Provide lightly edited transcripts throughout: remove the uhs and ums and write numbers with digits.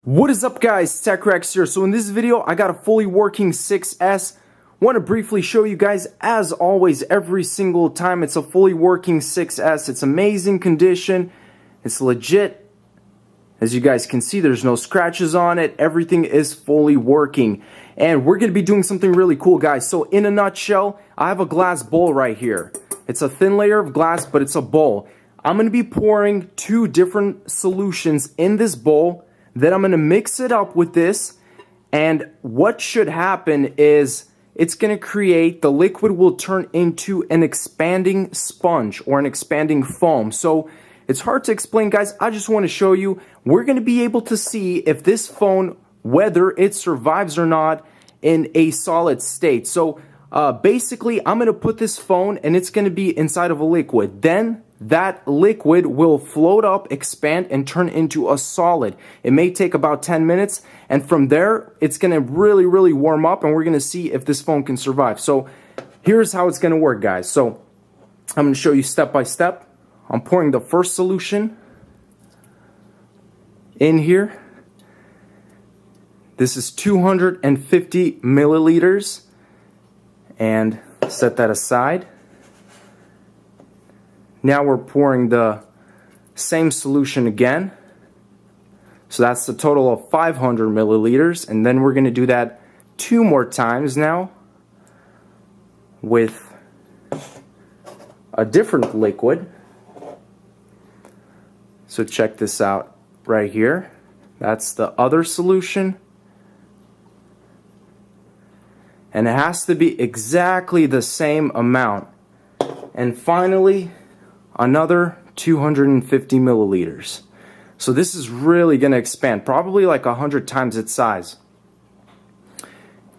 What is up guys, TechRex here. So in this video I got a fully working 6S. Want to briefly show you guys, as always, every single time it's a fully working 6S. It's amazing condition, it's legit. As you guys can see, there's no scratches on it, everything is fully working. And we're going to be doing something really cool guys. So in a nutshell, I have a glass bowl right here. It's a thin layer of glass, but it's a bowl. I'm going to be pouring two different solutions in this bowl. Then I'm going to mix it up with this, and what should happen is it's going to create, the liquid will turn into an expanding sponge or an expanding foam. So it's hard to explain guys, I just want to show you. We're going to be able to see if this phone, whether it survives or not in a solid state. So basically I'm going to put this phone and it's going to be inside of a liquid. Then that liquid will float up, expand, and turn into a solid. It may take about 10 minutes, and from there, it's going to really warm up, and we're going to see if this phone can survive. So here's how it's going to work, guys. So I'm going to show you step by step. I'm pouring the first solution in here. This is 250 milliliters, and set that aside. Now we're pouring the same solution again. So that's the total of 500 milliliters. And then we're going to do that 2 more times now with a different liquid. So check this out right here. That's the other solution. And it has to be exactly the same amount. And finally, another 250 milliliters. So this is really going to expand, probably like 100 times its size.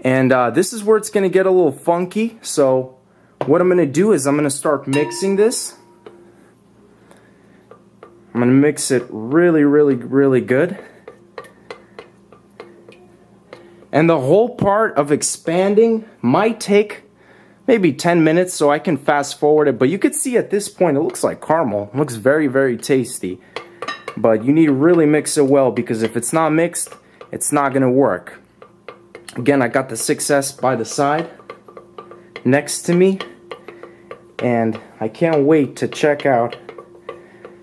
And this is where it's going to get a little funky. So what I'm going to do is I'm going to start mixing this. I'm going to mix it really good. And the whole part of expanding might take maybe 10 minutes, so I can fast forward it. But you could see at this point it looks like caramel. It looks very tasty. But you need to really mix it well, because if it's not mixed, it's not going to work. Again, I got the 6S by the side next to me, and I can't wait to check out.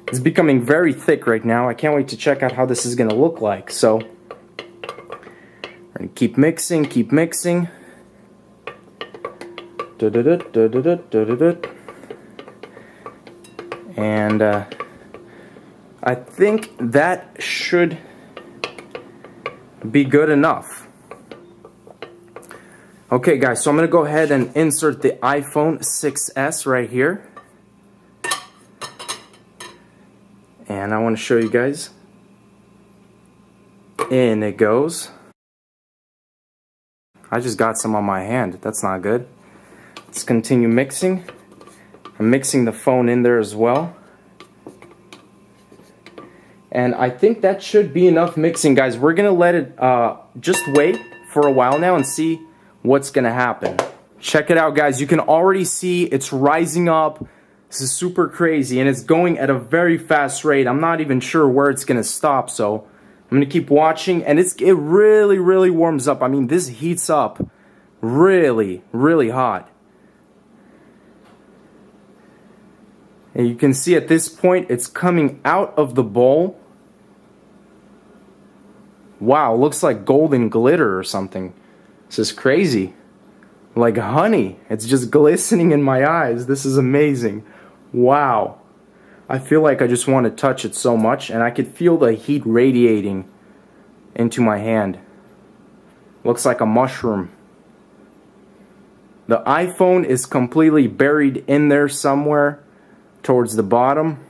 It's becoming very thick right now. I can't wait to check out how this is going to look like. So we're going to keep mixing. And I think that should be good enough. Okay guys, so I'm going to go ahead and insert the iPhone 6S right here. And I want to show you guys. In it goes. I just got some on my hand. That's not good. Let's continue mixing. I'm mixing the phone in there as well. And I think that should be enough mixing, guys. We're going to let it just wait for a while now and see what's going to happen. Check it out, guys. You can already see it's rising up. This is super crazy, and it's going at a very fast rate. I'm not even sure where it's going to stop, so I'm going to keep watching. And it really warms up. I mean, this heats up really hot. And you can see at this point it's coming out of the bowl. Wow, looks like golden glitter or something. This is crazy. Like honey. It's just glistening in my eyes. This is amazing. Wow. I feel like I just want to touch it so much, and I could feel the heat radiating into my hand. Looks like a mushroom. The iPhone is completely buried in there somewhere towards the bottom.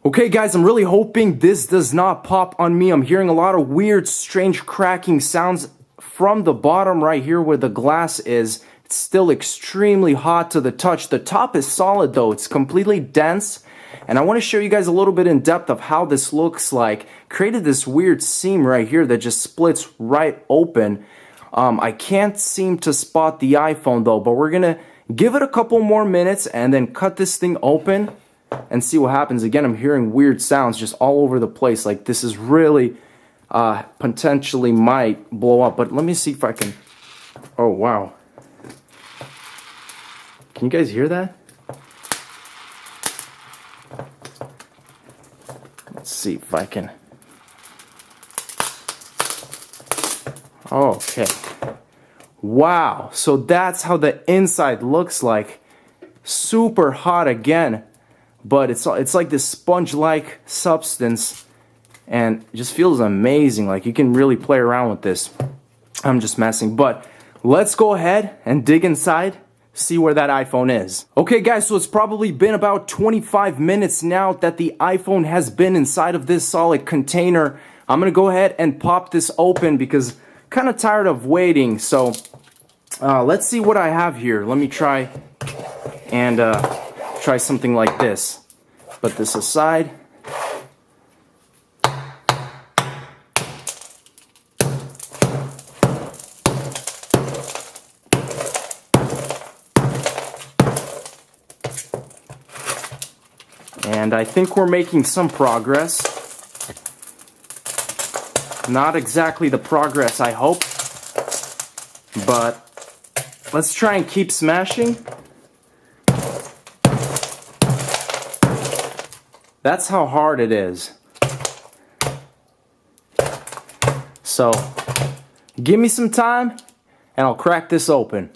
Okay guys, I'm really hoping this does not pop on me. I'm hearing a lot of weird, strange cracking sounds from the bottom right here where the glass is. It's still extremely hot to the touch. The top is solid though. It's completely dense. And I want to show you guys a little bit in depth of how this looks like. Created this weird seam right here that just splits right open. I can't seem to spot the iPhone though, but we're going to give it a couple more minutes and then cut this thing open and see what happens. Again, I'm hearing weird sounds just all over the place. Like, this is really potentially might blow up. But let me see if I can. Oh wow, can you guys hear that? Let's see if I can. Okay. Wow, so that's how the inside looks like. Super hot again, but it's like this sponge-like substance, and it just feels amazing. Like, you can really play around with this. I'm just messing, but let's go ahead and dig inside, see where that iPhone is. Okay guys, so it's probably been about 25 minutes now that the iPhone has been inside of this solid container. I'm gonna go ahead and pop this open because I'm kind of tired of waiting. So let's see what I have here. Let me try and try something like this. Put this aside. And I think we're making some progress. Not exactly the progress I hoped, but let's try and keep smashing. That's how hard it is. So, give me some time and I'll crack this open.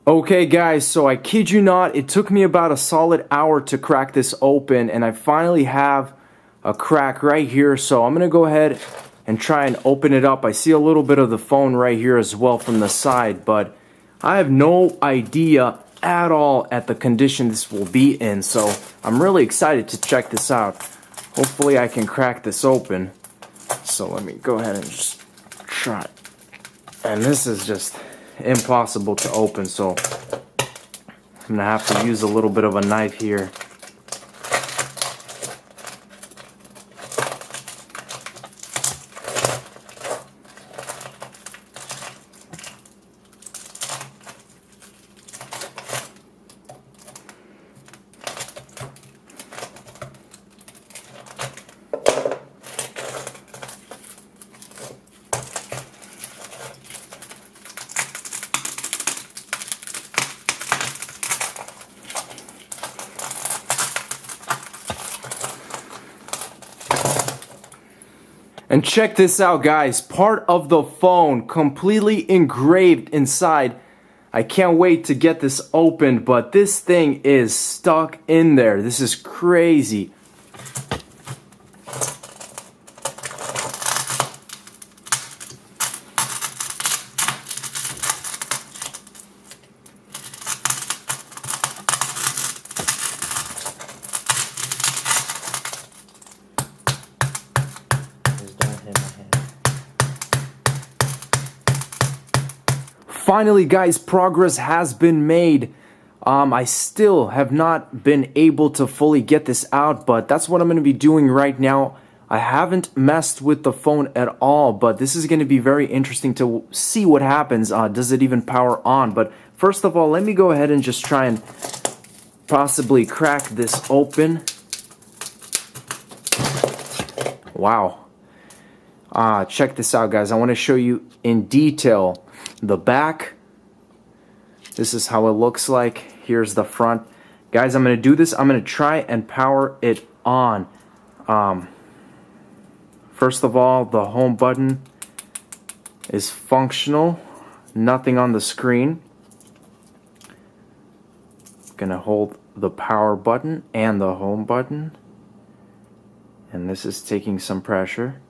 Okay guys, so I kid you not, it took me about a solid hour to crack this open, and I finally have a crack right here. So I'm gonna go ahead and try and open it up. I see a little bit of the phone right here as well from the side, but I have no idea at all at the condition this will be in, so I'm really excited to check this out. Hopefully I can crack this open. So let me go ahead and just try. And this is just impossible to open, so I'm gonna have to use a little bit of a knife here. And check this out guys, part of the phone completely engraved inside. I can't wait to get this opened, but this thing is stuck in there. This is crazy. Finally guys, progress has been made. I still have not been able to fully get this out, but that's what I'm going to be doing right now. I haven't messed with the phone at all, but this is going to be very interesting to see what happens. Does it even power on? But first of all, let me go ahead and just try and possibly crack this open. Wow. Check this out guys. I want to show you in detail the back. This is how it looks like. Here's the front. Guys, I'm going to do this. I'm going to try and power it on. First of all, the home button is functional. Nothing on the screen. I'm going to hold the power button and the home button. And this is taking some pressure.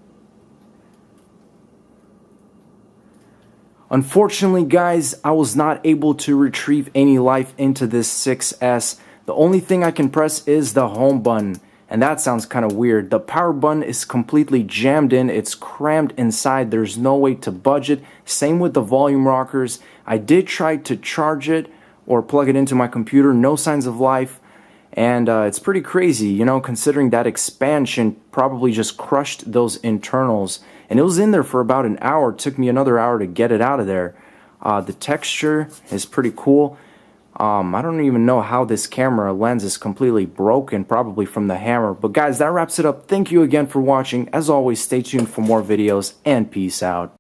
Unfortunately, guys, I was not able to retrieve any life into this 6S. The only thing I can press is the home button, and that sounds kind of weird. The power button is completely jammed in. It's crammed inside. There's no way to budge it. Same with the volume rockers. I did try to charge it or plug it into my computer. No signs of life. And it's pretty crazy, you know, considering that expansion probably just crushed those internals. And it was in there for about an hour. It took me another hour to get it out of there. The texture is pretty cool. I don't even know how this camera lens is completely broken, probably from the hammer. But guys, that wraps it up. Thank you again for watching. As always, stay tuned for more videos, and peace out.